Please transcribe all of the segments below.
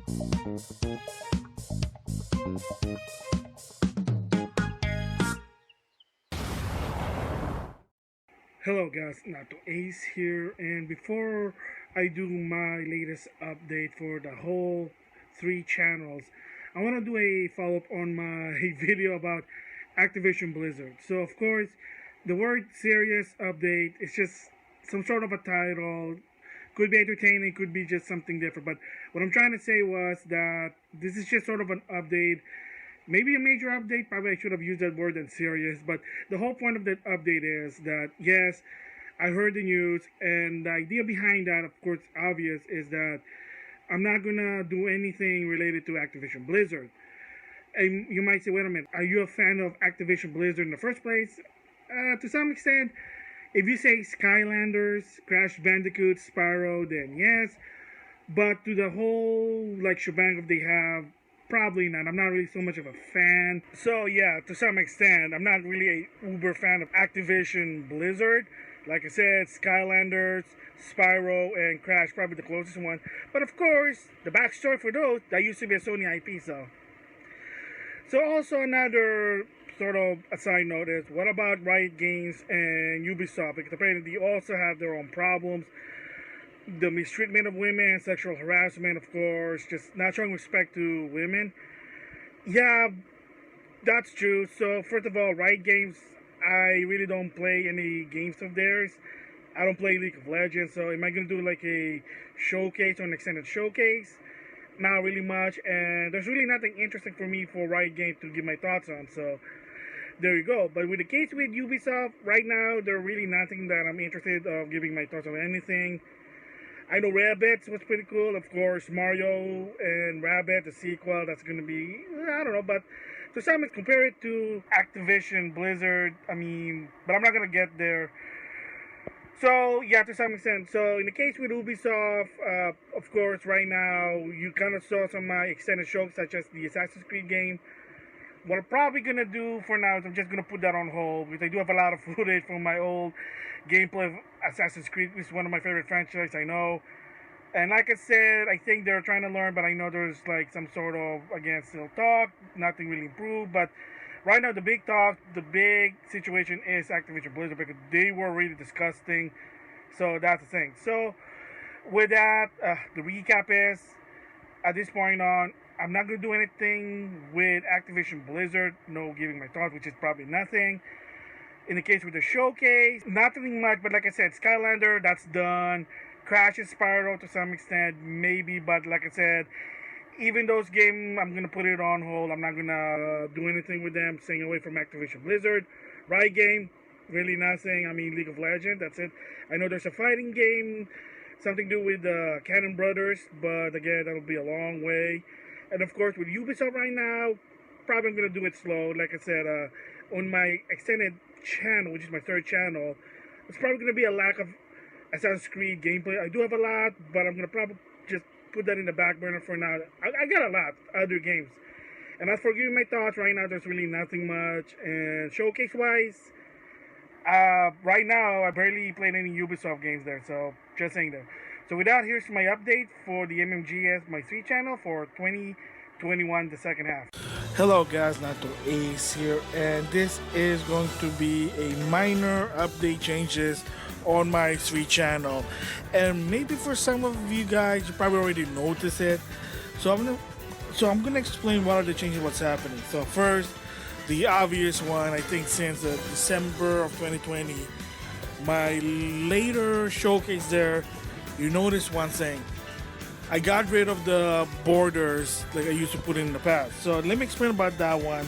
Hello guys, Nato Ace here, and before I do my latest update for the whole 3 channels, I want to do a follow-up on my video about Activision Blizzard. So of course, the word serious update is just some sort of a title, could be entertaining, could be just something different, but what I'm trying to say was that this is just sort of an update. Maybe a major update, probably I should have used that word than serious, but the whole point of that update is that, yes, I heard the news, and the idea behind that, of course, obvious, is that I'm not gonna do anything related to Activision Blizzard. And you might say, wait a minute, are you a fan of Activision Blizzard in the first place? To some extent, if you say Skylanders, Crash Bandicoot, Spyro, then yes, but to the whole, like, shebang of they have, probably not. I'm not really so much of a fan. So yeah, to some extent, I'm not really a uber fan of Activision Blizzard. Like I said, Skylanders, Spyro, and Crash probably the closest one. But of course, the backstory for those, that used to be a Sony IP, so. So also another sort of a side note is, what about Riot Games and Ubisoft? Because apparently they also have their own problems. The mistreatment of women, sexual harassment, of course, just not showing respect to women. Yeah, that's true. So, first of all, Riot Games, I really don't play any games of theirs. I don't play League of Legends, so am I going to do like a showcase or an extended showcase? Not really much, and there's really nothing interesting for me for Riot Games to give my thoughts on, so there you go. But with the case with Ubisoft, right now, there's really nothing that I'm interested of giving my thoughts on anything. I know Rabbids was pretty cool, of course. Mario and Rabbids, the sequel, that's going to be, I don't know, but to some extent, compare it to Activision Blizzard, I mean, but I'm not going to get there. So, yeah, to some extent. So, in the case with Ubisoft, of course, right now, you kind of saw some of my extended shows, such as the Assassin's Creed game. What I'm probably going to do for now is I'm just going to put that on hold, because I do have a lot of footage from my old gameplay of Assassin's Creed. This is one of my favorite franchises, I know. And like I said, I think they're trying to learn, but I know there's like some sort of, again, still talk, nothing really improved. But right now, the big talk, the big situation is Activision Blizzard, because they were really disgusting. So that's the thing. So with that, the recap is, at this point on, I'm not going to do anything with Activision Blizzard, no giving my thoughts, which is probably nothing. In the case with the showcase, nothing much, but like I said, Skylander, that's done. Crash and Spyro to some extent, maybe, but like I said, even those games, I'm going to put it on hold. I'm not going to do anything with them, staying away from Activision Blizzard. Riot Game, really nothing. I mean, League of Legends, that's it. I know there's a fighting game, something to do with the Cannon Brothers, but again, that'll be a long way. And of course, with Ubisoft right now, probably I'm going to do it slow. Like I said, on my extended channel, which is my 3rd channel, it's probably going to be a lack of Assassin's Creed gameplay. I do have a lot, but I'm going to probably just put that in the back burner for now. I got a lot other games. And as for giving my thoughts, right now there's really nothing much. And showcase wise, right now I barely played any Ubisoft games there, so just saying that. So with that, here's my update for the MmGS, my 3 channel for 2021, the second half. Hello guys, Nato Ace here, and this is going to be a minor update changes on my 3 channel. And maybe for some of you guys, you probably already noticed it. So I'm gonna explain what are the changes, what's happening. So first, the obvious one, I think since December of 2020, my later showcase there, you notice one thing. I got rid of the borders like I used to put in the past. So let me explain about that one.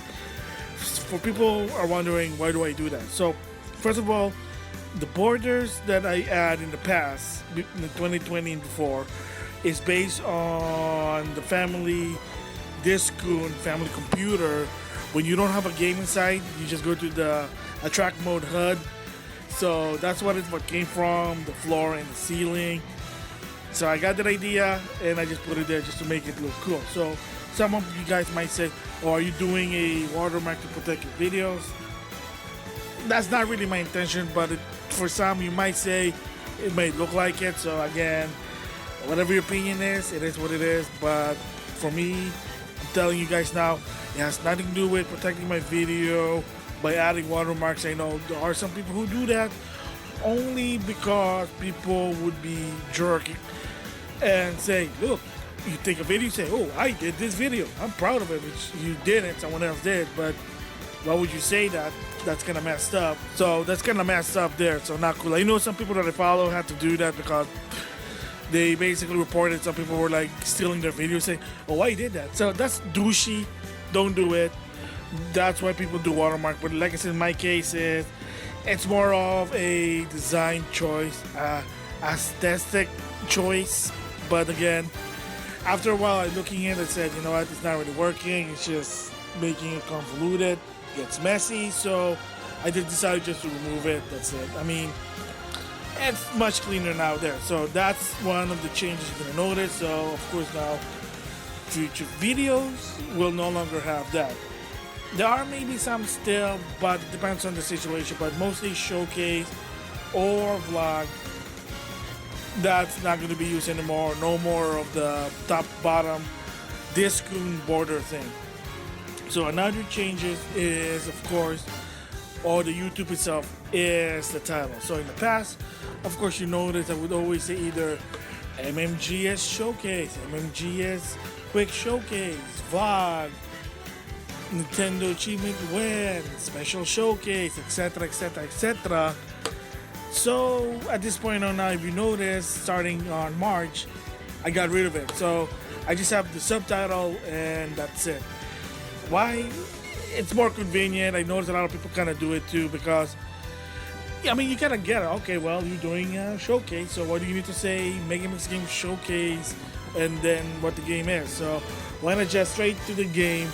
For people who are wondering, why do I do that? So first of all, the borders that I add in the past, in 2020 and before, is based on the family disk and family computer. When you don't have a game inside, you just go to the attract mode HUD. So that's what came from, the floor and the ceiling. So I got that idea and I just put it there just to make it look cool. So some of you guys might say, oh, are you doing a watermark to protect your videos? That's not really my intention, but for some you might say it may look like it. So again, whatever your opinion is, it is what it is. But for me, I'm telling you guys now, it has nothing to do with protecting my video by adding watermarks. I know there are some people who do that only because people would be jerking and say, look, you take a video, you say, oh, I did this video, I'm proud of it, which you didn't, someone else did, but why would you say that? That's kind of messed up. So that's kind of messed up there, so not cool. I know some people that I follow had to do that because they basically reported some people were like stealing their videos, saying, oh, I did that. So that's douchey, don't do it. That's why people do watermark, but like I said, in my case, it's more of a design choice, aesthetic choice. But again, after a while, I looking in and said, you know what, it's not really working. It's just making it convoluted, gets messy. So I did decide just to remove it. That's it. I mean, it's much cleaner now there. So that's one of the changes you're gonna notice. So of course now, future videos will no longer have that. There are maybe some still, but it depends on the situation. But mostly showcase or vlog, that's not going to be used anymore. No more of the top bottom discount border thing. So another changes is, of course, or the YouTube itself is the title. So in the past, of course, you notice I would always say either MmGS Showcase, MmGS Quick Showcase, Vlog, Nintendo Achievement Win, Special Showcase, etc., etc., etc. So at this point on now, if you notice, starting on March, I got rid of it. So I just have the subtitle and that's it. Why? It's more convenient. I notice a lot of people kind of do it too because, yeah, I mean, you kind of get it. Okay, well, you're doing a showcase, so what do you need to say? Megamix Game Showcase, and then what the game is. So why not just straight to the game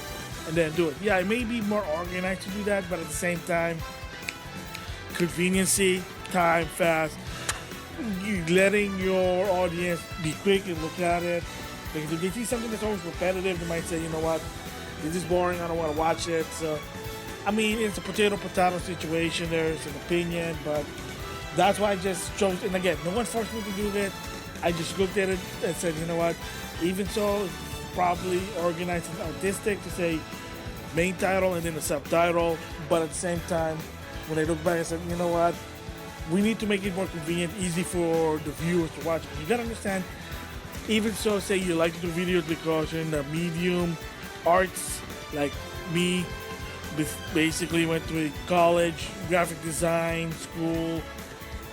and then do it? Yeah, it may be more organized to do that, but at the same time, conveniency, time, fast, you letting your audience be quick and look at it. Because if they see something that's always repetitive, they might say, you know what, this is boring, I don't want to watch it. So, I mean, it's a potato situation, there's an opinion, but that's why I just chose, and again, no one forced me to do that. I just looked at it and said, you know what, even so, it's probably organized and artistic to say main title and then the subtitle, but at the same time, when I look back, I said, you know what, we need to make it more convenient, easy for the viewers to watch. You gotta understand, even so, say you like to do videos because you're in the medium arts, like me, basically went to a college, graphic design school,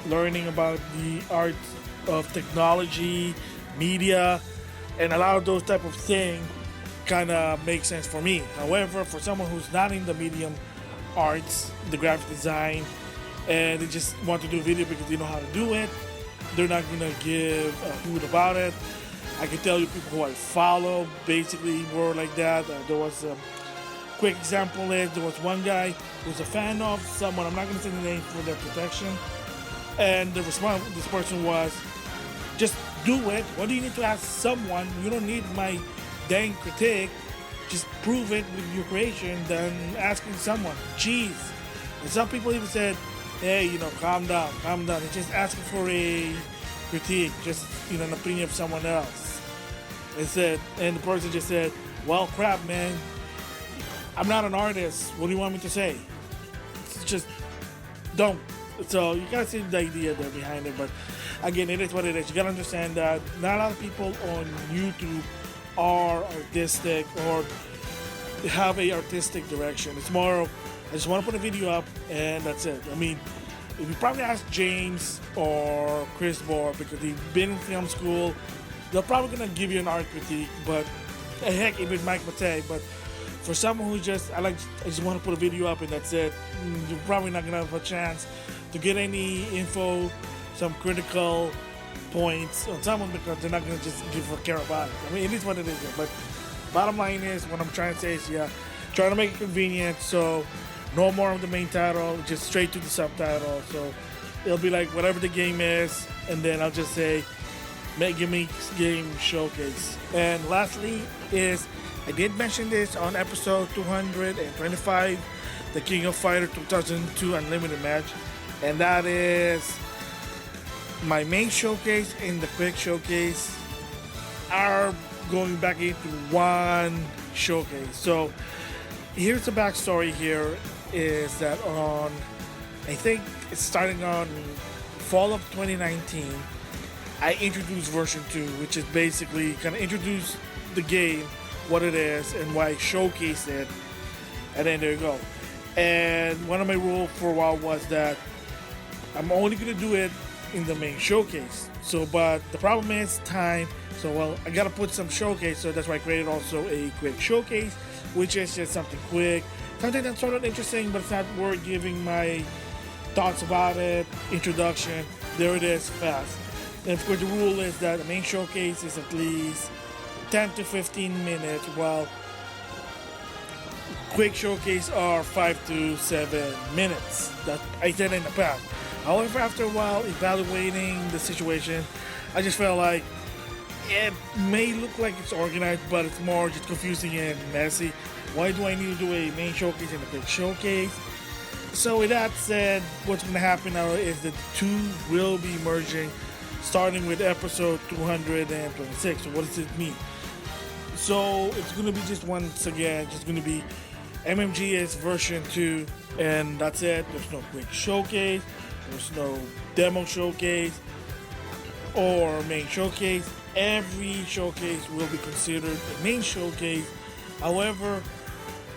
learning about the art of technology, media, and a lot of those type of things kind of make sense for me. However, for someone who's not in the medium arts, the graphic design, and they just want to do a video because they know how to do it, they're not gonna give a hoot about it. I can tell you people who I follow basically were like that. There was a quick example is there was one guy who was a fan of someone, I'm not gonna say the name for their protection, and the response of this person was, just do it. What do you need to ask someone? You don't need my dang critique. Just prove it with your creation than asking someone. Jeez. And some people even said, hey, you know, calm down. It's just asking for a critique, just, you know, an opinion of someone else. And the person just said, well, crap, man. I'm not an artist. What do you want me to say? It's just don't. So you gotta see the idea there behind it. But again, it is what it is. You gotta understand that not a lot of people on YouTube are artistic or have a artistic direction. It's more of, I just want to put a video up and that's it. I mean, if you probably ask James or Chris Bohr, because they've been in film school, they're probably gonna give you an art critique. But heck, even Mike Matei. But for someone who just, I just want to put a video up and that's it, you're probably not gonna have a chance to get any info, some critical points on someone, because they're not gonna just give a care about it. I mean, it is what it is. But bottom line is, what I'm trying to say is, yeah, trying to make it convenient. So no more of the main title, just straight to the subtitle. So it'll be like whatever the game is, and then I'll just say Megamix Game Showcase. And lastly is, I did mention this on episode 225, the King of Fighter 2002 Unlimited match, and that is my main showcase and the quick showcase. are going back into one showcase. So here's the backstory here is that on, I think it's starting on fall of 2019, I introduced version 2, which is basically kind of introduce the game, what it is, and why I showcase it, and then there you go. And one of my rules for a while was that I'm only going to do it in the main showcase. So, but the problem is time. So, well, I got to put some showcase, so that's why I created also a quick showcase, which is just something quick, something that's sort of interesting, but it's not worth giving my thoughts about it, introduction. There it is, fast. And of course, the rule is that the main showcase is at least 10 to 15 minutes, while quick showcase are 5 to 7 minutes. That I said in the past. However, after a while, evaluating the situation, I just felt like it may look like it's organized, but it's more just confusing and messy. Why do I need to do a main showcase and a quick showcase? So with that said, what's going to happen now is that the two will be merging, starting with episode 226. So what does it mean? So it's going to be just once again, just going to be MmGS version 2, and that's it. There's no quick showcase, there's no demo showcase or main showcase. Every showcase will be considered a main showcase. However,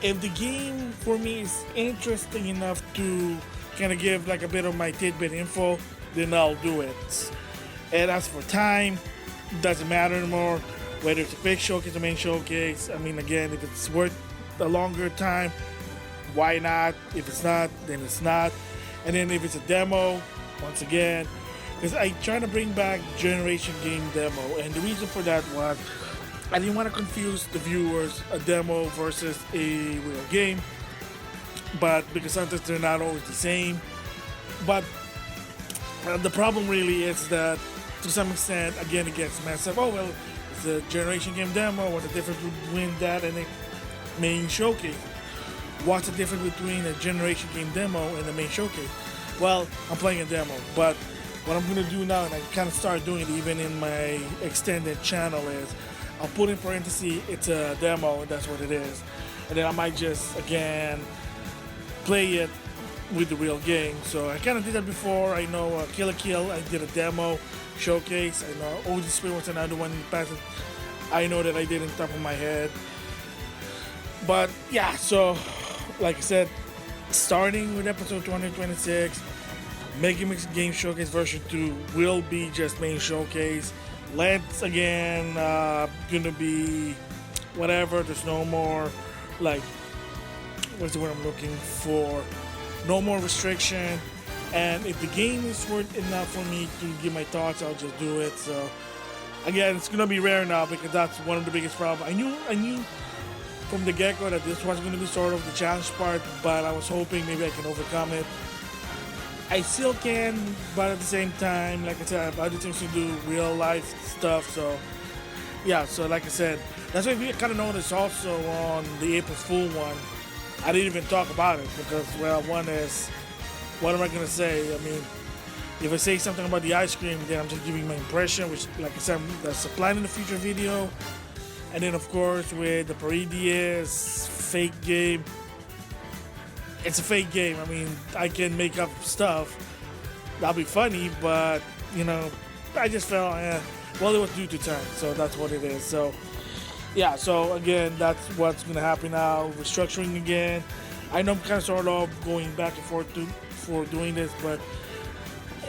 if the game for me is interesting enough to kind of give like a bit of my tidbit info, then I'll do it. And as for time, doesn't matter anymore whether it's a quick showcase or main showcase. I mean, again, if it's worth a longer time, why not? If it's not, then it's not. And then if it's a demo, once again, because I try to bring back generation game demo, and the reason for that was I didn't want to confuse the viewers, a demo versus a real game, but because sometimes they're not always the same. But the problem really is that to some extent, again, it gets messed up. Oh well, it's a generation game demo. What's the difference between that and a main showcase? What's the difference between a generation game demo and a main showcase? Well, I'm playing a demo, but what I'm going to do now, and I kind of start doing it even in my extended channel, is I'll put in parentheses, it's a demo, and that's what it is. And then I might just, again, play it with the real game. So I kind of did that before. I know Kill la Kill, I did a demo showcase. I know OD Spirit was another one in the past. I know that I did on top of my head. But yeah, so like I said, starting with episode 226, Megamix Game Showcase version 2 will be just main showcase. Lengths again, gonna be whatever. There's no more, like, what's the word I'm looking for? No more restriction. And if the game is worth enough for me to give my thoughts, I'll just do it. So again, it's gonna be rare now because that's one of the biggest problems. I knew from the get-go that this was gonna be sort of the challenge part, but I was hoping maybe I can overcome it. I still can, but at the same time, like I said, I have other things to do, real life stuff. So yeah, so like I said, that's why we kind of noticed also on the April Fool one, I didn't even talk about it because, well, one is, what am I gonna say? I mean, if I say something about the ice cream, then I'm just giving my impression, which, like I said, that's a plan in the future video. And then of course with the Paradies fake game, it's a fake game. I mean, I can make up stuff. That'll be funny, but, you know, I just felt, well, it was due to time, so that's what it is. So, yeah, so again, that's what's going to happen now. Restructuring again. I know I'm kind of sort of going back and forth for doing this, but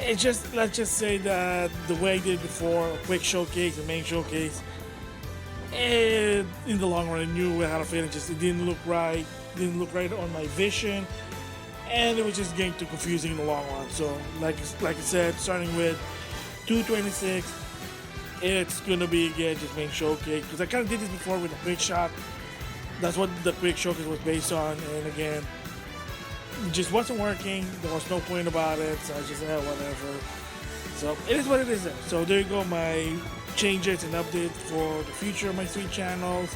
it's just, let's just say that the way I did before, a quick showcase, a main showcase, and in the long run, I knew I had a feeling just it didn't look right on my vision, and it was just getting too confusing in the long run. So like I said, starting with 226, it's gonna be again just main showcase, because I kind of did this before with a quick shot. That's what the quick showcase was based on, and again, it just wasn't working. There was no point about it, so I just said whatever. So it is what it is. So there you go, my changes and updates for the future of my 3 channels.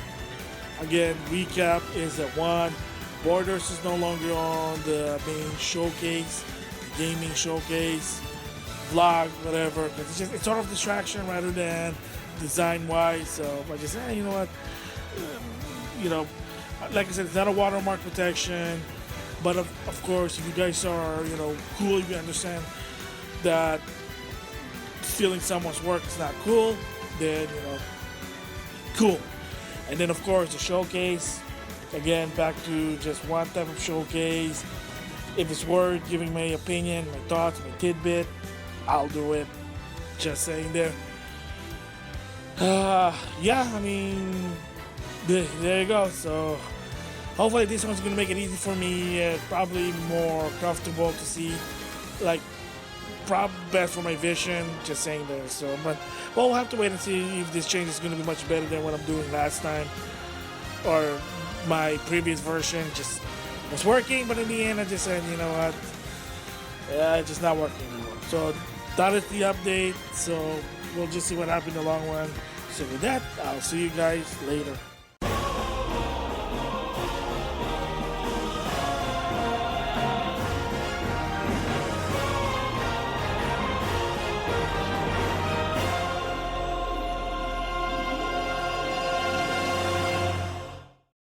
Again, recap is that 1, Borders is no longer on the main showcase, gaming showcase, vlog, whatever. It's sort of distraction rather than design wise. So I just you know what, you know, like I said, it's not a watermark protection, but of course, if you guys are, you know, cool, if you understand that stealing someone's work is not cool, then, you know, cool. And then of course the showcase, again, back to just one type of showcase. If it's worth giving my opinion, my thoughts, my tidbit, I'll do it. Just saying there. Yeah, I mean, there you go. So hopefully this one's gonna make it easy for me, probably more comfortable to see, like, probably best for my vision. Just saying there. So, but well, we'll have to wait and see if this change is gonna be much better than what I'm doing last time, or my previous version just was working, but in the end I just said, you know what, yeah, it's just not working anymore. So that is the update. So we'll just see what happens in the long run. So with that, I'll see you guys later.